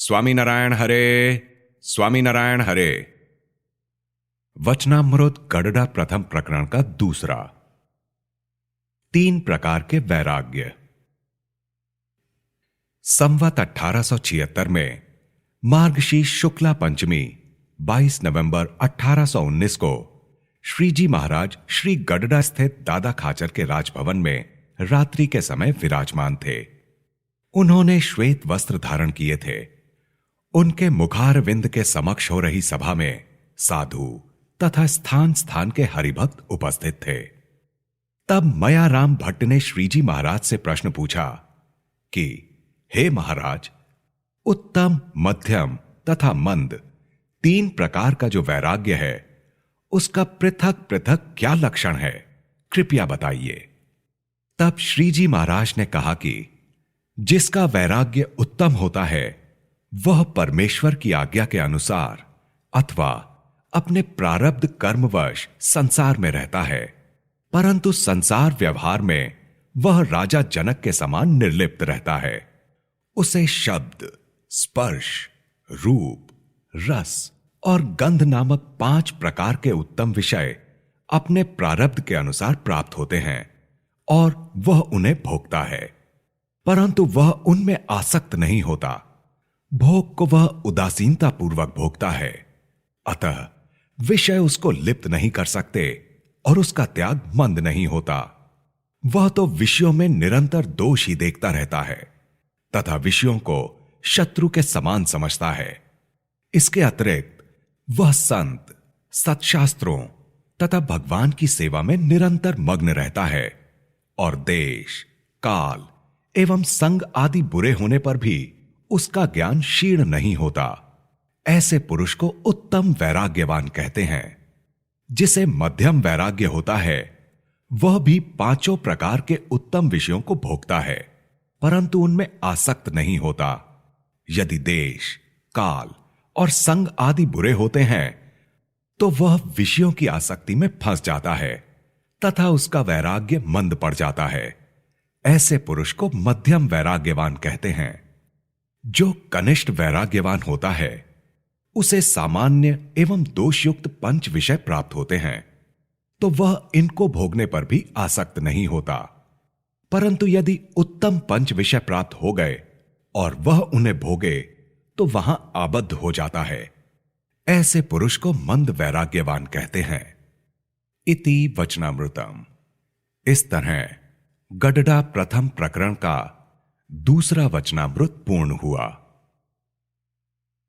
स्वामीनारायण हरे, स्वामीनारायण हरे। वचनामृत गडडा प्रथम प्रकरण का दूसरा। 3 प्रकार के वैराग्य। संवत 1876 में मार्गशीर्ष शुक्ला पंचमी 22 नवंबर 1819 को श्रीजी महाराज श्री गडडा स्थित दादा खाचर के राजभवन में रात्रि के समय विराजमान थे। उन्होंने श्वेत वस्त्र धारण किए थे। उनके मुखारविंद के समक्ष हो रही सभा में साधु तथा स्थान स्थान के हरिभक्त उपस्थित थे। तब मयाराम भट्ट ने श्रीजी महाराज से प्रश्न पूछा कि हे महाराज, उत्तम, मध्यम तथा मंद 3 प्रकार का जो वैराग्य है, उसका पृथक पृथक क्या लक्षण है, कृपया बताइए। तब श्रीजी महाराज ने कहा कि जिसका वैराग्य उत्तम होता है वह परमेश्वर की आज्ञा के अनुसार अथवा अपने प्रारब्ध कर्मवश संसार में रहता है, परंतु संसार व्यवहार में वह राजा जनक के समान निर्लिप्त रहता है। उसे शब्द, स्पर्श, रूप, रस और गंध नामक 5 प्रकार के उत्तम विषय अपने प्रारब्ध के अनुसार प्राप्त होते हैं और वह उन्हें भोगता है, परंतु वह उनमें आसक्त नहीं होता। भोग को वह उदासीनता पूर्वक भोगता है, अतः विषय उसको लिप्त नहीं कर सकते और उसका त्याग मंद नहीं होता। वह तो विषयों में निरंतर दोष ही देखता रहता है तथा विषयों को शत्रु के समान समझता है। इसके अतिरिक्त वह संत, सत्शास्त्रों तथा भगवान की सेवा में निरंतर मग्न रहता है और देश, काल एवं संग आदि बुरे होने पर भी उसका ज्ञान क्षीण नहीं होता। ऐसे पुरुष को उत्तम वैराग्यवान कहते हैं। जिसे मध्यम वैराग्य होता है वह भी 5 प्रकार के उत्तम विषयों को भोगता है, परंतु उनमें आसक्त नहीं होता। यदि देश, काल और संग आदि बुरे होते हैं तो वह विषयों की आसक्ति में फंस जाता है तथा उसका वैराग्य मंद पड़ जाता है। ऐसे पुरुष को मध्यम वैराग्यवान कहते हैं। जो कनिष्ठ वैराग्यवान होता है उसे सामान्य एवं दोषयुक्त 5 विषय प्राप्त होते हैं, तो वह इनको भोगने पर भी आसक्त नहीं होता। परंतु यदि उत्तम 5 विषय प्राप्त हो गए और वह उन्हें भोगे तो वहां आबद्ध हो जाता है। ऐसे पुरुष को मंद वैराग्यवान कहते हैं। इति वचनामृतम। इस तरह गडडा प्रथम प्रकरण का दूसरा वचनामृत पूर्ण हुआ।